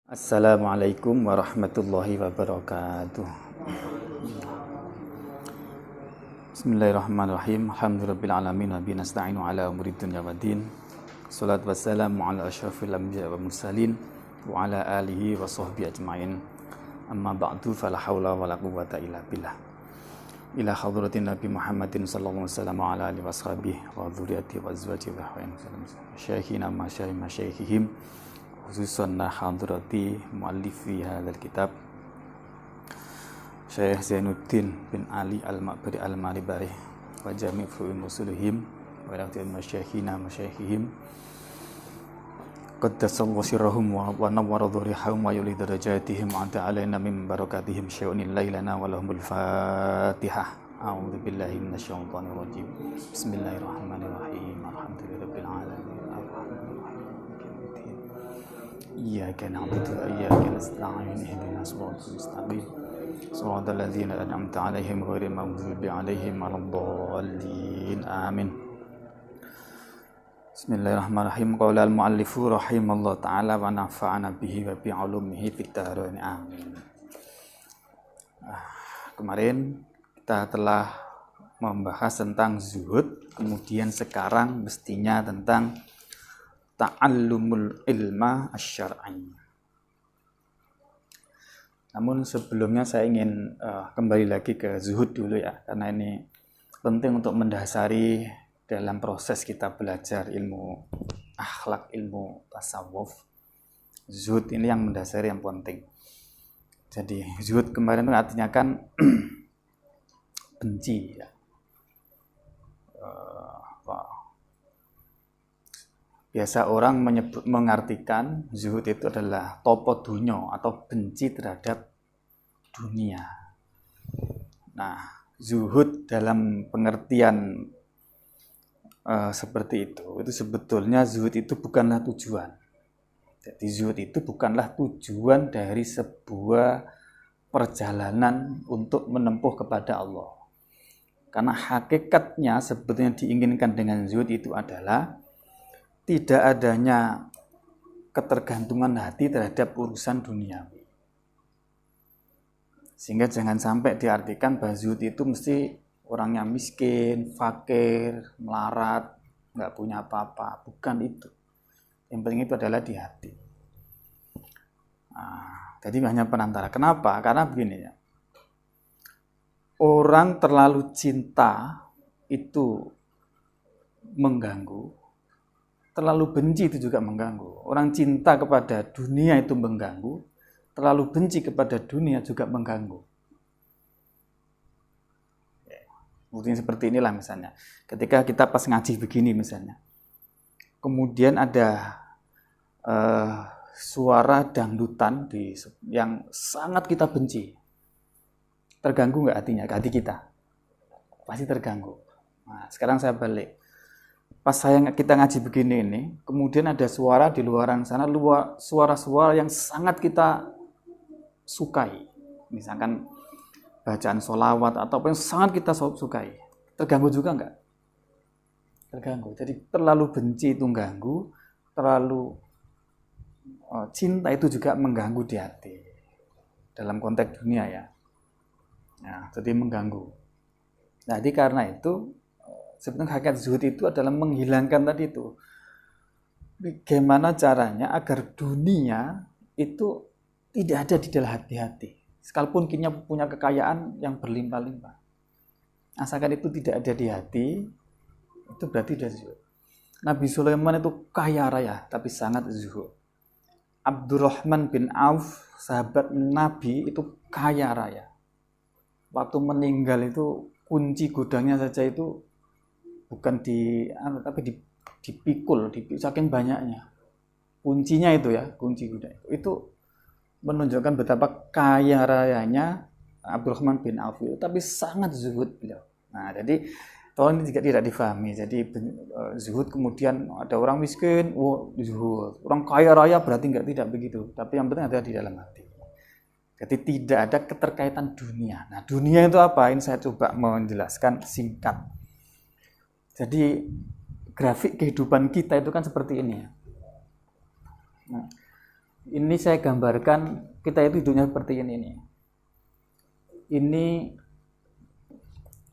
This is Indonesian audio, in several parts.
Assalamualaikum warahmatullahi wabarakatuh. Bismillahirrahmanirrahim. Alhamdulillahirabbil alamin wa bihi nasta'inu ala umuri dunya waddin. Shalatu wassalamu ala asyrafil anbiya'i wal mursalin wa ala alihi wa sahbihi ajmain. Amma ba'du fala haula wala quwwata illa billah. Ila hadratin Nabi Muhammadin sallallahu alaihi wasallam wa ala alihi washabihi wa dzurriyyatihi wa azwajihi wa syekhina masyaykhihim khususan hadrati muallifi hadzal kitab Syekh Zainuddin bin Ali Al-Ma'bari Al-Maribari wa jami' fu'in musulihim wa ilaqtiyan masyaykhihim qaddasallahu sirrahum wa nawwara dhurrihum wa yuli darajatihim wa anta alaina min barakatihim syai'un lailana wa lahumul fatihah. A'udzu billahi minasyaitonir rajim. Bismillahirrahmanirrahim. Alhamdulillahirabbil alamin. Iyyaka na'budu wa iyyaka nasta'in. Ihdinas siratal mustaqim. Shiratal ladzina an'amta 'alaihim ghairil maghdubi 'alaihim waladdallin. Amin. Bismillahirrahmanirrahim. Qala al-muallifu rahimallahu ta'ala wa nafa'ana bihi wa bi 'ulumihi fid dharain. Amin. Kemarin kita telah membahas tentang zuhud, kemudian sekarang mestinya tentang ta'allumul ilma asy-syar'i. Namun sebelumnya saya ingin kembali lagi ke zuhud dulu ya, karena ini penting untuk mendasari dalam proses kita belajar ilmu akhlak, ilmu tasawuf. Zuhud ini yang mendasari, yang penting. Jadi zuhud kemarin itu artinya kan benci ya. Biasa orang mengartikan zuhud itu adalah topo dunyo atau benci terhadap dunia. Nah, zuhud dalam pengertian seperti itu sebetulnya zuhud itu bukanlah tujuan. Jadi zuhud itu bukanlah tujuan dari sebuah perjalanan untuk menempuh kepada Allah. Karena hakikatnya sebetulnya diinginkan dengan zuhud itu adalah tidak adanya ketergantungan hati terhadap urusan duniawi. Sehingga jangan sampai diartikan bahwa zuhud itu mesti orang yang miskin, fakir, melarat, nggak punya apa-apa. Bukan itu. Yang penting itu adalah di hati. Nah, jadi hanya perantara. Kenapa? Karena begini ya. Orang terlalu cinta itu mengganggu. Terlalu benci itu juga mengganggu. Orang cinta kepada dunia itu mengganggu. Terlalu benci kepada dunia juga mengganggu. Mungkin seperti inilah misalnya. Ketika kita pas ngaji begini misalnya. Kemudian ada suara dangdutan yang sangat kita benci. Terganggu nggak hatinya, hati kita? Pasti terganggu. Nah, sekarang saya balik. Pas kita ngaji begini ini, kemudian ada suara di luaran sana, suara-suara yang sangat kita sukai. Misalkan bacaan sholawat ataupun yang sangat kita sukai. Terganggu juga enggak? Terganggu. Jadi terlalu benci itu mengganggu, terlalu cinta itu juga mengganggu di hati. Dalam konteks dunia ya. Nah, jadi mengganggu. Jadi karena itu sebenarnya hakikat zuhud itu adalah menghilangkan tadi itu. Bagaimana caranya agar dunia itu tidak ada di dalam hati-hati. Sekalipun kita punya kekayaan yang berlimpah-limpah. Asalkan itu tidak ada di hati, itu berarti sudah zuhud. Nabi Sulaiman itu kaya raya, tapi sangat zuhud. Abdurrahman bin Auf, sahabat Nabi, itu kaya raya. Waktu meninggal itu kunci gudangnya saja itu bukan tapi dipikul, saking banyaknya. Kuncinya itu ya, kunci gudang itu menunjukkan betapa kaya rayanya Abdurrahman bin Auf itu, tapi sangat zuhud beliau. Nah, jadi tolong ini juga tidak difahami. Jadi zuhud kemudian ada orang miskin, zuhud. Orang kaya raya berarti tidak begitu. Tapi yang penting ada di dalam hati. Jadi tidak ada keterkaitan dunia. Nah, dunia itu apa? Ini saya coba menjelaskan singkat. Jadi grafik kehidupan kita itu kan seperti ini ya. Nah, Ini saya gambarkan kita itu hidupnya seperti ini nih. Ini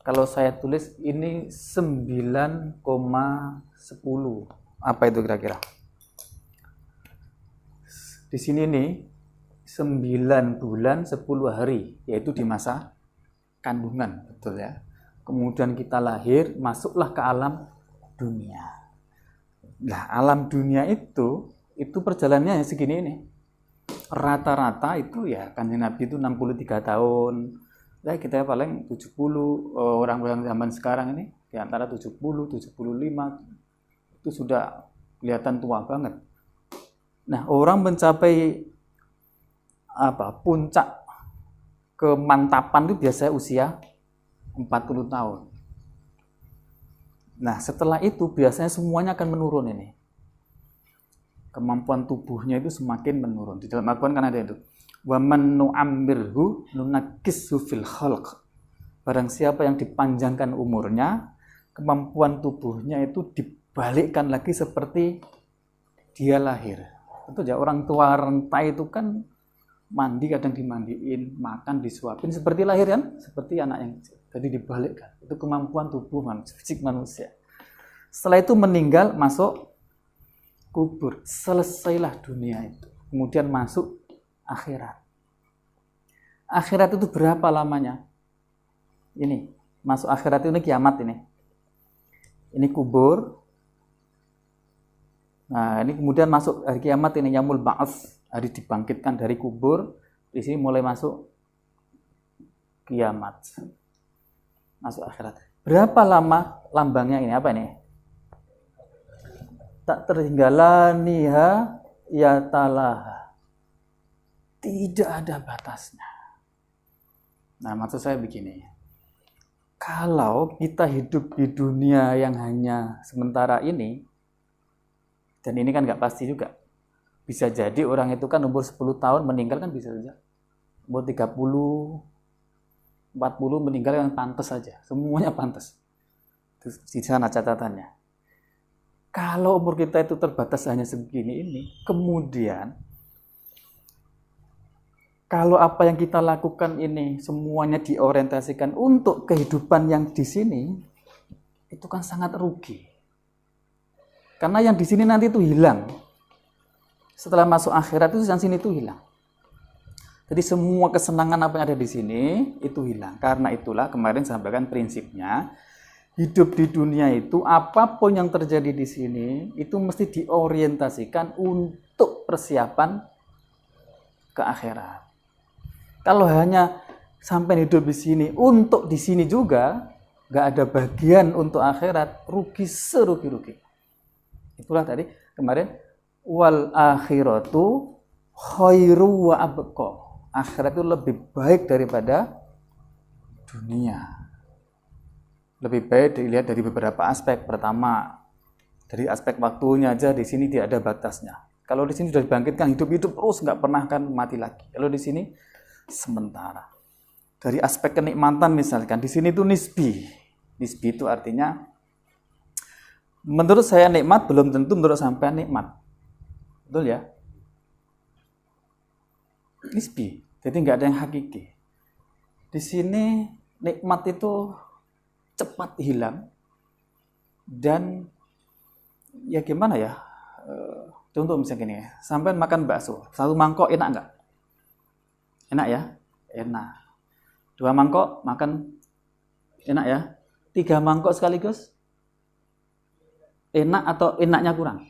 kalau saya tulis ini 9,10. Apa itu kira-kira? Di sini nih 9 bulan 10 hari, yaitu di masa kandungan, betul ya. Kemudian kita lahir, masuklah ke alam dunia. Nah, alam dunia itu perjalanannya segini ini. Rata-rata itu ya Kanjeng Nabi itu 63 tahun. Ya kita paling 70, orang-orang zaman sekarang ini di antara 70, 75 itu sudah kelihatan tua banget. Nah, orang mencapai puncak kemantapan itu biasanya usia 40 tahun. Nah, setelah itu biasanya semuanya akan menurun ini. Kemampuan tubuhnya itu semakin menurun. Di dalam Al-Quran kan ada itu. Wa man nu'ammirhu nunakkishu fil khalq. Barang siapa yang dipanjangkan umurnya, kemampuan tubuhnya itu dibalikkan lagi seperti dia lahir. Tentu ya orang tua renta itu kan mandi kadang dimandiin, makan disuapin seperti lahir kan, seperti anak yang kecil. Jadi dibalikkan. Itu kemampuan tubuh fisik manusia. Setelah itu meninggal, masuk kubur. Selesailah dunia itu. Kemudian masuk akhirat. Akhirat itu berapa lamanya? Ini, masuk akhirat ini kiamat ini. Ini kubur. Nah, ini kemudian masuk hari kiamat ini yaumul ba'ats, hari dibangkitkan dari kubur. Di sini mulai masuk kiamat. Masuk akhirat. Berapa lama lambangnya ini? Apa ini? Tak terhinggala ya talaha. Tidak ada batasnya. Nah, maksud saya begini. Kalau kita hidup di dunia yang hanya sementara ini, dan ini kan nggak pasti juga. Bisa jadi orang itu kan umur 10 tahun meninggal kan bisa saja. Umur 30, 40 meninggal yang pantas saja. Semuanya pantas. Itu di sana catatannya. Kalau umur kita itu terbatas hanya segini ini, kemudian kalau apa yang kita lakukan ini semuanya diorientasikan untuk kehidupan yang di sini, itu kan sangat rugi. Karena yang di sini nanti itu hilang. Setelah masuk akhirat itu yang sini itu hilang. Jadi semua kesenangan apa yang ada di sini itu hilang. Karena itulah kemarin saya sampaikan prinsipnya, hidup di dunia itu apapun yang terjadi di sini itu mesti diorientasikan untuk persiapan ke akhirat. Kalau hanya sampai hidup di sini untuk di sini juga nggak ada bagian untuk akhirat, rugi serugi-rugi. Itulah tadi kemarin wal akhiratu khairu wa abqa. Akhirat itu lebih baik daripada dunia. Lebih baik dilihat dari beberapa aspek. Pertama, dari aspek waktunya aja di sini tidak ada batasnya. Kalau di sini sudah dibangkitkan hidup-hidup terus nggak pernah akan mati lagi. Kalau di sini sementara. Dari aspek kenikmatan misalkan di sini itu nisbi. Nisbi itu artinya menurut saya nikmat belum tentu menurut sampean nikmat. Betul ya? Nisbi. Jadi nggak ada yang hakiki. Di sini nikmat itu cepat hilang dan ya gimana ya, contoh misalnya gini ya, sampai makan bakso 1 mangkok enak nggak? Enak ya? Enak. 2 mangkok makan enak ya? 3 mangkok sekaligus enak atau enaknya kurang?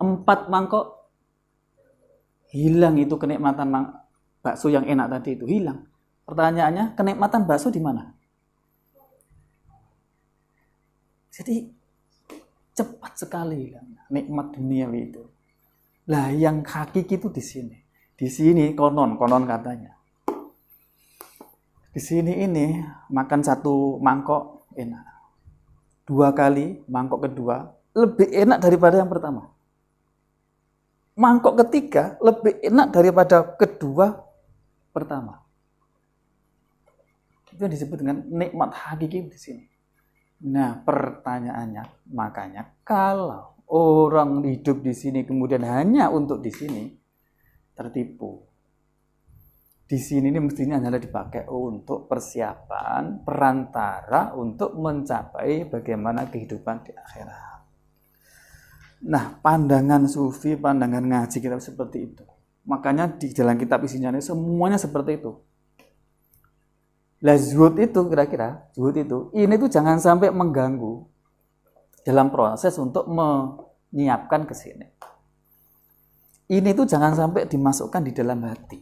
4 mangkok hilang itu kenikmatan bakso yang enak tadi itu hilang. Pertanyaannya, kenikmatan bakso di mana? Jadi cepat sekali nikmat duniawi itu. Lah yang hakiki itu di sini. Di sini konon katanya. Di sini ini makan 1 mangkok enak. 2 kali mangkok kedua lebih enak daripada yang pertama. Mangkok ketiga lebih enak daripada kedua pertama. Itu yang disebut dengan nikmat hakiki di sini. Nah, pertanyaannya, makanya kalau orang hidup di sini kemudian hanya untuk di sini, tertipu. Di sini ini mestinya adalah dipakai untuk persiapan perantara untuk mencapai bagaimana kehidupan di akhirat. Nah, pandangan sufi, pandangan ngaji kita seperti itu. Makanya di jalan kitab isinya ini semuanya seperti itu. Lah zuhud itu kira-kira, zuhud itu, ini tuh jangan sampai mengganggu dalam proses untuk menyiapkan ke sini. Ini tuh jangan sampai dimasukkan di dalam hati.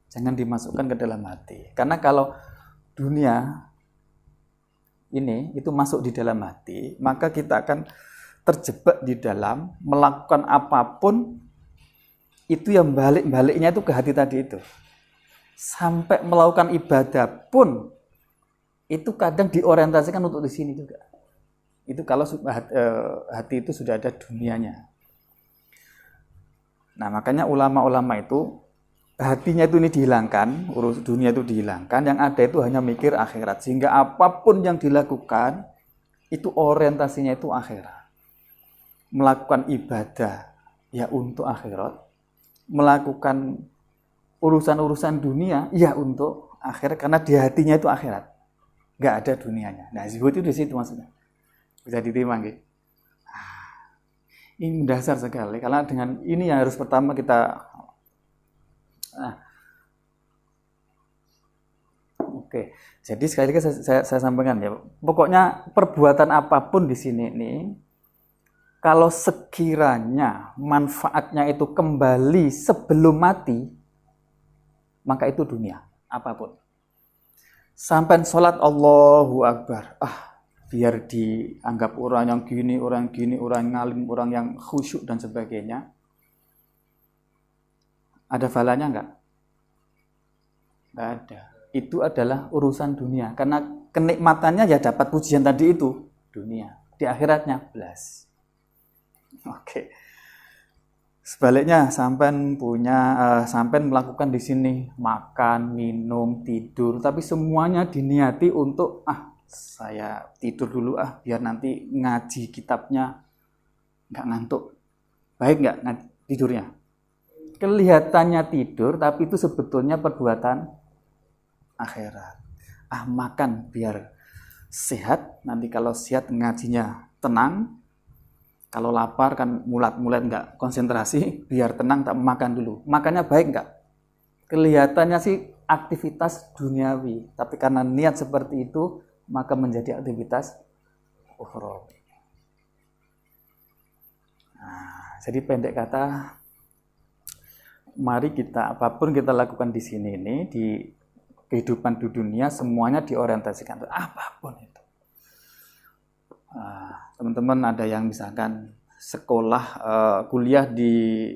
Jangan dimasukkan ke dalam hati. Karena kalau dunia ini itu masuk di dalam hati, maka kita akan terjebak di dalam melakukan apapun itu yang balik-baliknya itu ke hati tadi itu. Sampai melakukan ibadah pun itu kadang diorientasikan untuk di sini juga. Itu kalau hati itu sudah ada dunianya. Nah, makanya ulama-ulama itu hatinya itu ini dihilangkan, urus dunia itu dihilangkan, yang ada itu hanya mikir akhirat. Sehingga apapun yang dilakukan itu orientasinya itu akhirat. Melakukan ibadah ya untuk akhirat, melakukan urusan-urusan dunia ya untuk akhirat, karena di hatinya itu akhirat, nggak ada dunianya. Nah, zuhud itu di situ maksudnya. Bisa diterima gitu. Ini mendasar sekali, karena dengan ini yang harus pertama kita Oke. Jadi sekali lagi saya sampaikan ya, pokoknya perbuatan apapun di sini ini, kalau sekiranya manfaatnya itu kembali sebelum mati, maka itu dunia, apapun. Sampai sholat Allahu Akbar, biar dianggap orang yang gini, orang ngalim, orang yang khusyuk dan sebagainya. Ada falanya enggak? Enggak ada. Itu adalah urusan dunia. Karena kenikmatannya ya dapat pujian tadi itu, dunia. Di akhiratnya belas. Oke. Sebaliknya, sampai melakukan di sini makan, minum, tidur, tapi semuanya diniati untuk saya tidur dulu biar nanti ngaji kitabnya nggak ngantuk. Baik nggak tidurnya? Kelihatannya tidur, tapi itu sebetulnya perbuatan akhirat. Makan biar sehat, nanti kalau sehat ngajinya tenang. Kalau lapar kan mulat-mulat nggak konsentrasi, biar tenang tak makan dulu. Makannya baik nggak? Kelihatannya sih aktivitas duniawi, tapi karena niat seperti itu, maka menjadi aktivitas ukhrawi. Jadi pendek kata, mari kita apapun kita lakukan di sini ini, di kehidupan di dunia, semuanya diorientasikan apapun itu. Teman-teman ada yang misalkan sekolah kuliah di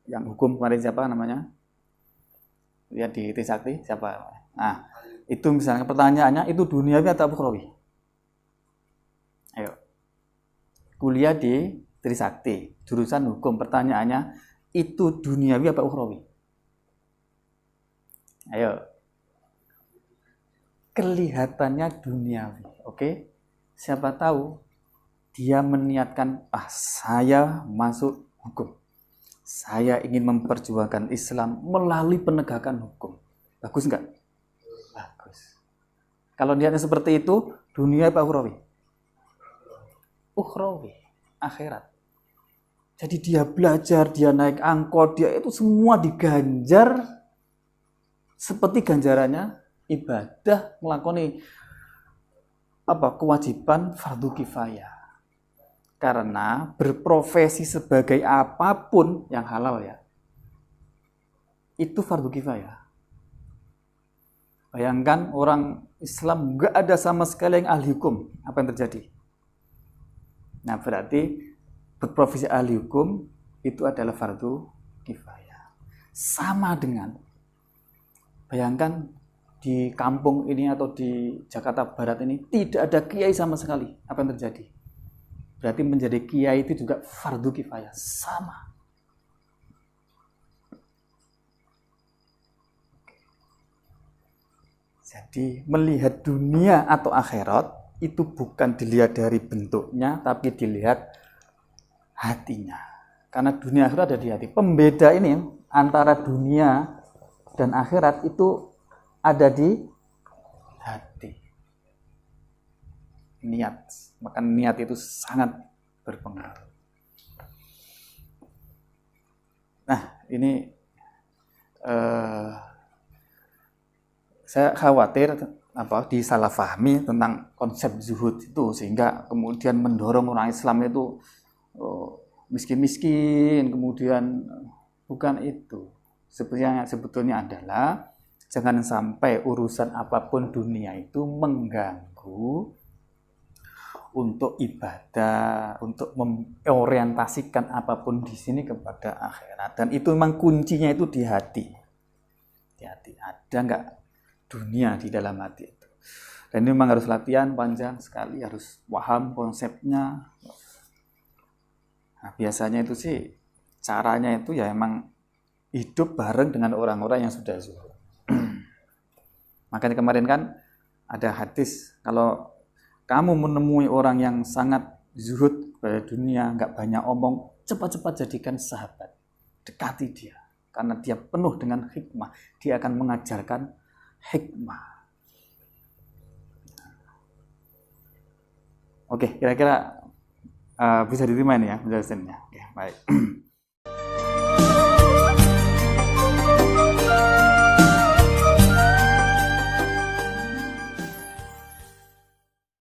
yang hukum kemarin siapa namanya? Ya di Trisakti siapa? Itu misalnya pertanyaannya itu duniawi atau ukhrawi? Ayo. Kuliah di Trisakti, jurusan hukum, pertanyaannya itu duniawi apa ukhrawi? Ayo. Kelihatannya duniawi, oke? Siapa tahu dia meniatkan, saya masuk hukum. Saya ingin memperjuangkan Islam melalui penegakan hukum. Bagus enggak? Bagus. Kalau niatnya seperti itu, dunia apa ukhrawi? Ukhrawi, akhirat. Jadi dia belajar, dia naik angkot, dia itu semua diganjar seperti ganjarannya ibadah, melakoni kewajiban fardu kifayah. Karena berprofesi sebagai apapun yang halal ya, itu fardu kifayah. Bayangkan orang Islam nggak ada sama sekali yang ahli hukum, apa yang terjadi? Nah, berarti berprofesi ahli hukum itu adalah fardu kifayah. Sama dengan, bayangkan di kampung ini atau di Jakarta Barat ini tidak ada kiai sama sekali, apa yang terjadi? Berarti menjadi kiai itu juga fardu kifayah, sama. Jadi melihat dunia atau akhirat itu bukan dilihat dari bentuknya, tapi dilihat hatinya. Karena dunia akhirat ada di hati. Pembeda ini antara dunia dan akhirat itu ada di hati. Niat. Maka niat itu sangat berpengaruh. Nah, ini saya khawatir disalahfahami tentang konsep zuhud itu, sehingga kemudian mendorong orang Islam itu miskin-miskin, kemudian bukan itu. Sebetulnya adalah jangan sampai urusan apapun dunia itu mengganggu untuk ibadah, untuk mengorientasikan apapun di sini kepada akhirat. Dan itu memang kuncinya itu di hati. Di hati. Ada enggak dunia di dalam hati itu? Dan ini memang harus latihan panjang sekali, harus paham konsepnya. Nah, biasanya itu sih caranya itu ya emang hidup bareng dengan orang-orang yang sudah zuhud. Makanya kemarin kan ada hadis, kalau kamu menemui orang yang sangat zuhud pada dunia, nggak banyak omong, cepat-cepat jadikan sahabat, dekati dia, karena dia penuh dengan hikmah, dia akan mengajarkan hikmah. Oke, kira-kira bisa diterima ini ya penjelasannya. Oke, baik.